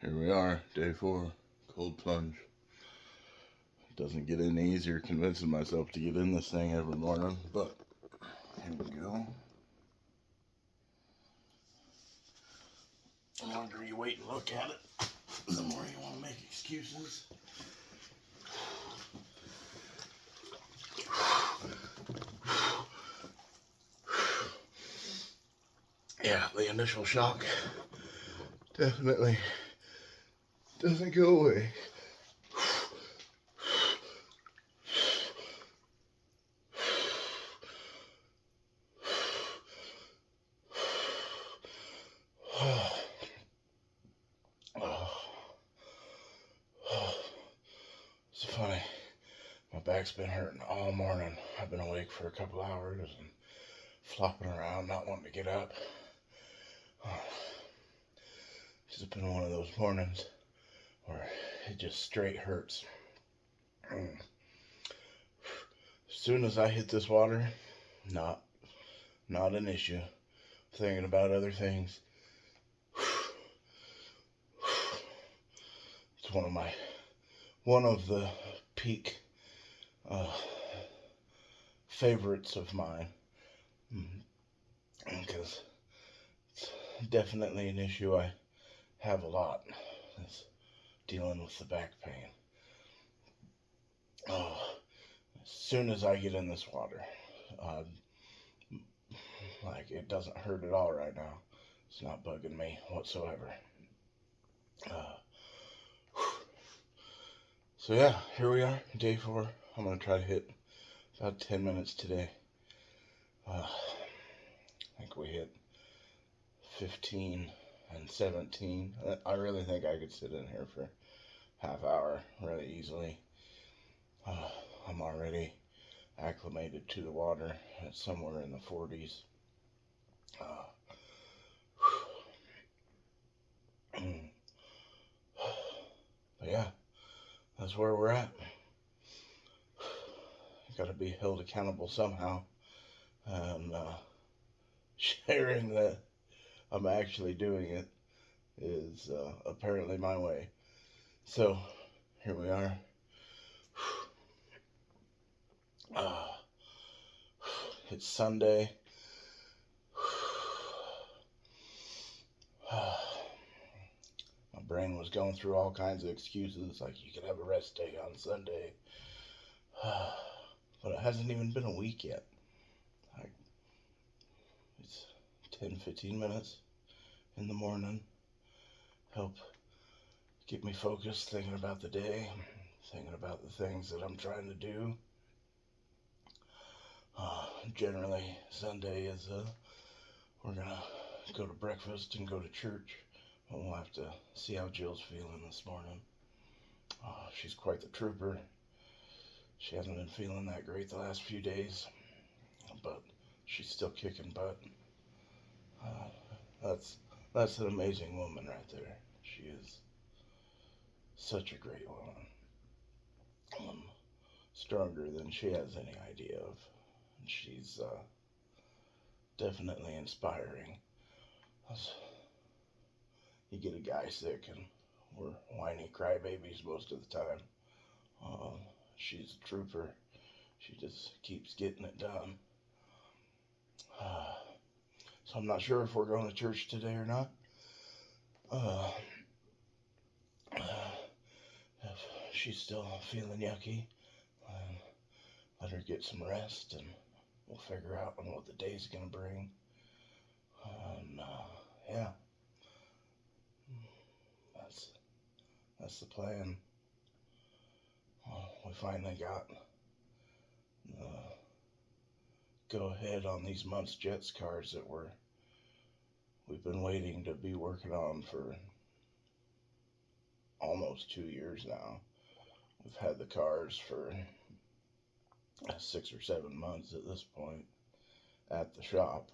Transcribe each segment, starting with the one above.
Here we are, day 4, cold plunge. Doesn't get any easier convincing myself to get in this thing every morning, but here we go. The longer you wait and look at it, the more you want to make excuses. Yeah, the initial shock definitely doesn't go away. It's funny. My back's been hurting all morning. I've been awake for a couple hours and flopping around, not wanting to get up. It's just been one of those mornings where it just straight hurts. As soon as I hit this water, not an issue. Thinking about other things. It's one of the peak favorites of mine, because it's definitely an issue I have a lot. Is dealing with the back pain. As soon as I get in this water, like, it doesn't hurt at all right now. It's not bugging me whatsoever. So yeah, here we are, day 4. I'm gonna try to hit about 10 minutes today. I think we hit 15 and 17. I really think I could sit in here for half hour really easily. I'm already acclimated to the water. It's somewhere in the 40s. But yeah, that's where we're at. Got to be held accountable somehow, and sharing that I'm actually doing it is apparently my way. So here we are. It's Sunday. My brain was going through all kinds of excuses, like you could have a rest day on Sunday. But it hasn't even been a week yet. It's 10-15 minutes in the morning. Help get me focused, thinking about the day, thinking about the things that I'm trying to do. Generally, Sunday is we're gonna go to breakfast and go to church. We'll have to see how Jill's feeling this morning. She's quite the trooper. She hasn't been feeling that great the last few days, but she's still kicking butt. That's an amazing woman right there. She is such a great woman. Stronger than she has any idea of. And she's definitely inspiring. You get a guy sick and we're whiny crybabies most of the time. She's a trooper. She just keeps getting it done. So I'm not sure if we're going to church today or not. If she's still feeling yucky, let her get some rest, and we'll figure out on what the day's gonna bring. And yeah, that's the plan. We finally got go ahead on these months Jets cars that we've been waiting to be working on for almost 2 years now. We've had the cars for 6 or 7 months at this point at the shop.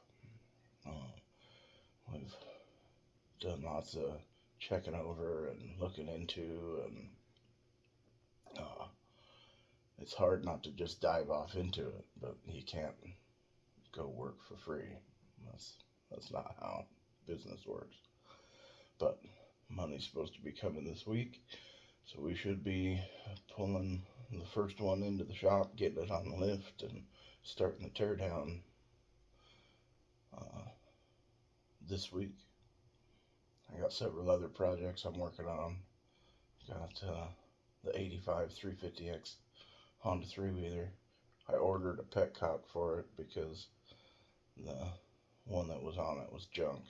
We've done lots of checking over and looking into, and it's hard not to just dive off into it, but you can't go work for free. That's not how business works. But Money's supposed to be coming this week, so we should be pulling the first one into the shop, getting it on the lift, and starting the teardown uh, this week. I got several other projects I'm working on. Got the 85 350X Honda 3-wheeler. I ordered a petcock for it because the one that was on it was junk.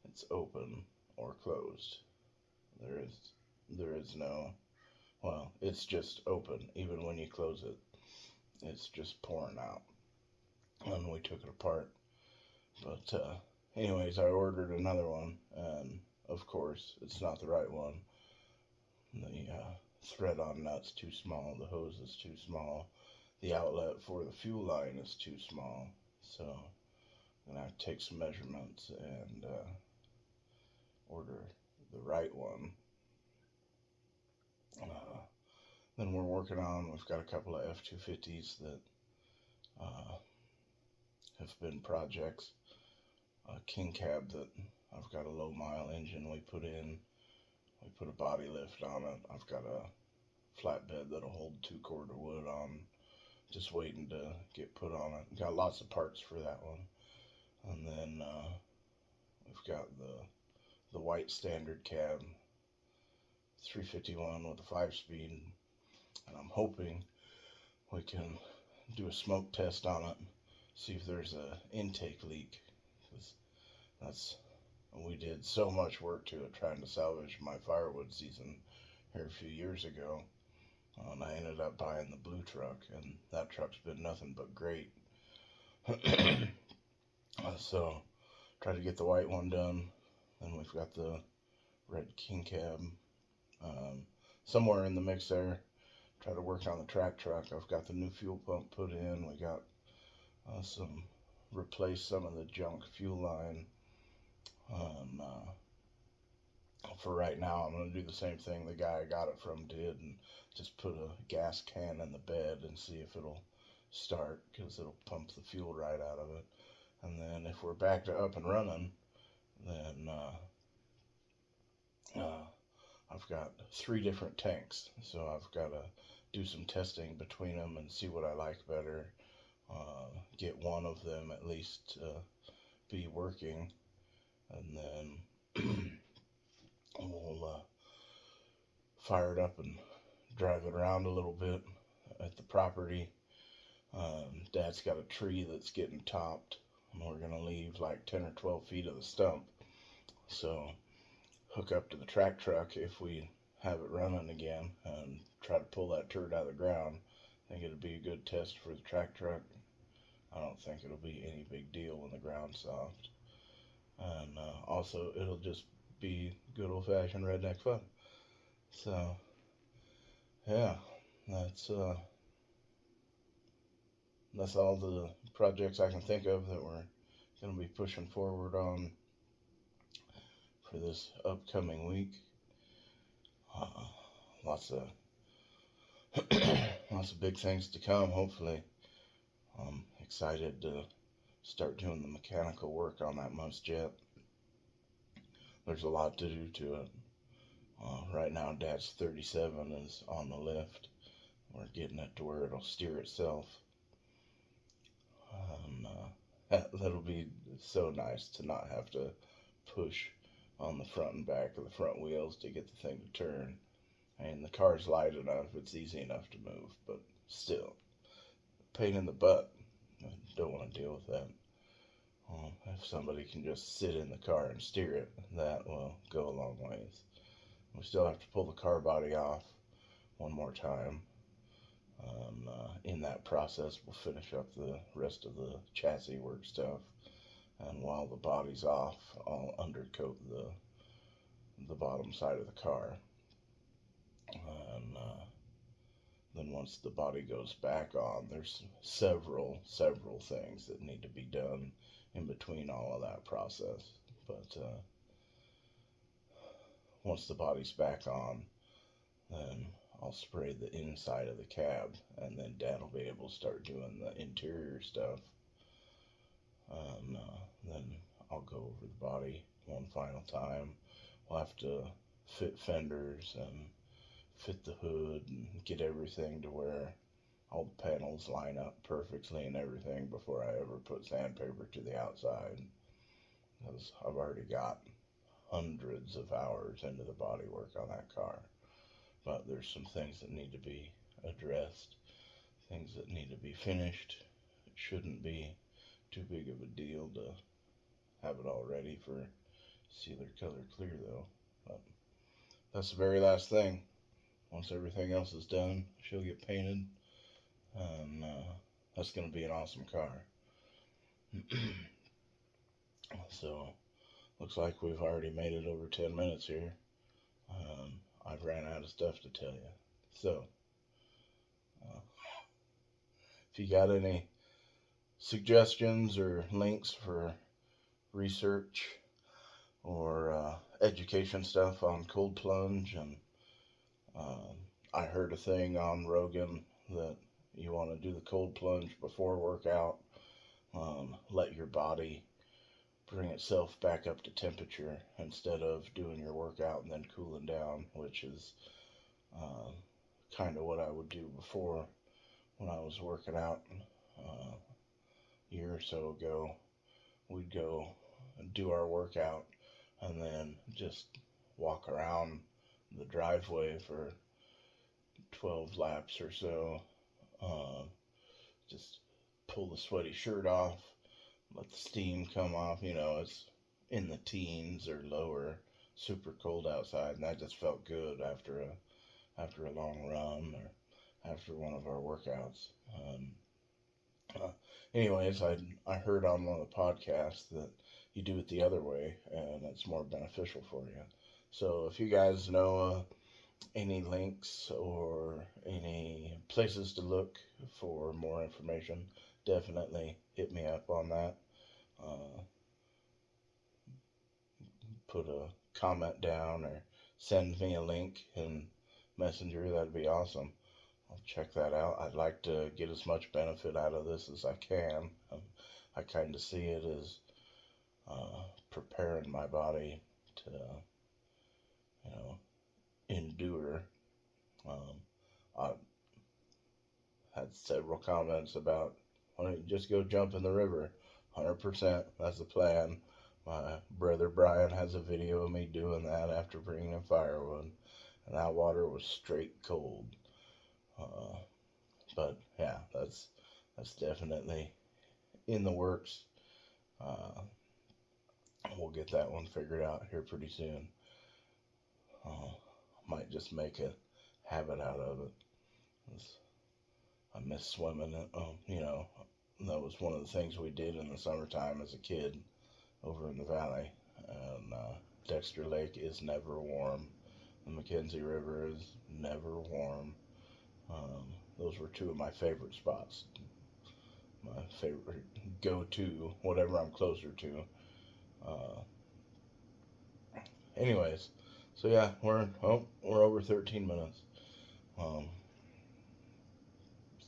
It's open or closed. There is no, well, it's just open. Even when you close it, it's just pouring out. And we took it apart. But anyways, I ordered another one, and of course, it's not the right one. The thread on nut's too small, the hose is too small, the outlet for the fuel line is too small. So I'm gonna have to take some measurements and order the right one. Then we're working on, we've got a couple of F-250s that have been projects. A king cab that I've got a low mile engine we put in. We put a body lift on it. I've got a flatbed that'll hold 2 cord of wood on, just waiting to get put on it. Got lots of parts for that one. And then we've got the white standard cab, 351 with a 5-speed, and I'm hoping we can do a smoke test on it, see if there's a intake leak, because we did so much work to it trying to salvage my firewood season here a few years ago, and I ended up buying the blue truck, and that truck's been nothing but great. So try to get the white one done. Then we've got the red king cab somewhere in the mix there. Try to work on the track truck. I've got the new fuel pump put in. We got replace some of the junk fuel line. For right now, I'm going to do the same thing the guy I got it from did, and just put a gas can in the bed and see if it'll start, because it'll pump the fuel right out of it. And then if we're back to up and running, then I've got 3 different tanks, so I've got to do some testing between them and see what I like better. Get one of them at least be working, and then we'll fire it up and drive it around a little bit at the property. Dad's got a tree that's getting topped, and we're going to leave like 10 or 12 feet of the stump. So hook up to the track truck if we have it running again and try to pull that turd out of the ground. I think it'll be a good test for the track truck. I don't think it'll be any big deal when the ground's soft. And also, it'll just be good old-fashioned redneck fun. So, yeah, that's all the projects I can think of that we're going to be pushing forward on for this upcoming week. Lots of big things to come, hopefully. I'm excited to start doing the mechanical work on that Munce jet. There's a lot to do to it. Right now, Dad's 37 is on the lift. We're getting it to where it'll steer itself. That'll be so nice to not have to push on the front and back of the front wheels to get the thing to turn. I mean, the car's light enough, it's easy enough to move, but still, pain in the butt. I don't want to deal with that. If somebody can just sit in the car and steer it, that will go a long ways. We still have to pull the car body off one more time. In that process, we'll finish up the rest of the chassis work stuff. And while the body's off, I'll undercoat the bottom side of the car. And then once the body goes back on, there's several things that need to be done in between all of that process. But once the body's back on, then I'll spray the inside of the cab, and then Dad will be able to start doing the interior stuff. And then I'll go over the body one final time. We'll have to fit fenders and fit the hood and get everything to where all the panels line up perfectly and everything before I ever put sandpaper to the outside. Because I've already got hundreds of hours into the bodywork on that car. But there's some things that need to be addressed, things that need to be finished. It shouldn't be too big of a deal to have it all ready for sealer color clear though. But that's the very last thing. Once everything else is done, she'll get painted, and that's going to be an awesome car. So, looks like we've already made it over 10 minutes here. I've ran out of stuff to tell you. So, if you got any suggestions or links for research or education stuff on cold plunge, and I heard a thing on Rogan that you want to do the cold plunge before workout, let your body bring itself back up to temperature instead of doing your workout and then cooling down, which is kind of what I would do before when I was working out a year or so ago. We'd go and do our workout and then just walk around the driveway for 12 laps or so. Just pull the sweaty shirt off, let the steam come off. You know, it's in the teens or lower, super cold outside, and that just felt good after a long run or after one of our workouts. Anyways, I heard on one of the podcasts that you do it the other way, and it's more beneficial for you. So if you guys know any links or any places to look for more information, definitely hit me up on that. Put a comment down or send me a link in Messenger. That'd be awesome. I'll check that out. I'd like to get as much benefit out of this as I can. I kind of see it as preparing my body to, endure. I had several comments about, why don't you just go jump in the river? 100%, that's the plan. My brother Brian has a video of me doing that after bringing in firewood, and that water was straight cold. But yeah, that's definitely in the works. We'll get that one figured out here pretty soon. Might just make a habit out of it. I miss swimming. That was one of the things we did in the summertime as a kid over in the valley. And Dexter Lake is never warm. The McKenzie River is never warm. Those were two of my favorite spots. My favorite go-to, whatever I'm closer to. Anyways, so yeah, we're over 13 minutes.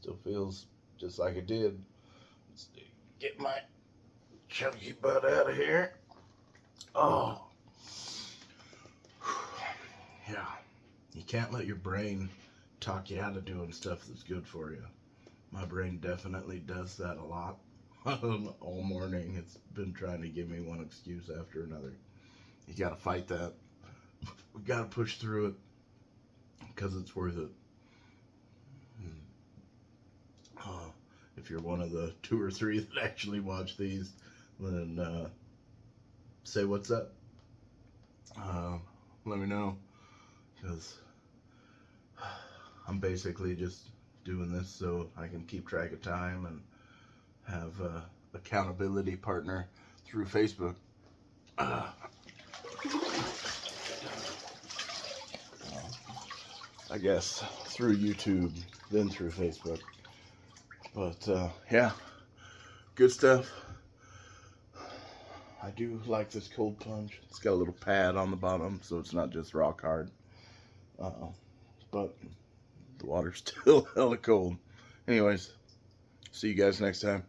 Still feels just like it did. Let's get my chunky butt out of here. Oh, yeah. You can't let your brain talk you out of doing stuff that's good for you. My brain definitely does that a lot. All morning, it's been trying to give me one excuse after another. You gotta fight that. We gotta push through it because it's worth it. If you're one of the 2 or 3 that actually watch these, then say what's up. Let me know, because I'm basically just doing this so I can keep track of time and have a accountability partner through Facebook. I guess through YouTube, then through Facebook. But yeah, good stuff. I do like this cold plunge. It's got a little pad on the bottom, so it's not just rock hard. But the water's still hella cold. Anyways, see you guys next time.